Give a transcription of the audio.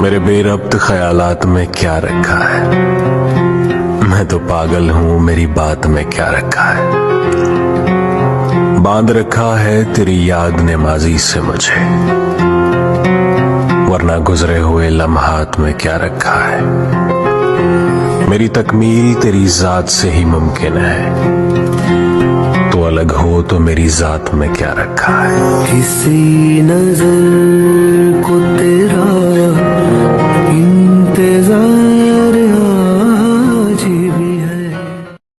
मेरे बेरब्त ख्यालात में क्या रखा है। मैं तो पागल हूं, मेरी बात में क्या रखा है। बांध रखा है तेरी याद ने माजी से मुझे, वरना गुजरे हुए लम्हात में क्या रखा है। मेरी तकमील तेरी जात से ही मुमकिन है, तो अलग हो तो मेरी जात में क्या रखा है। किसी नजर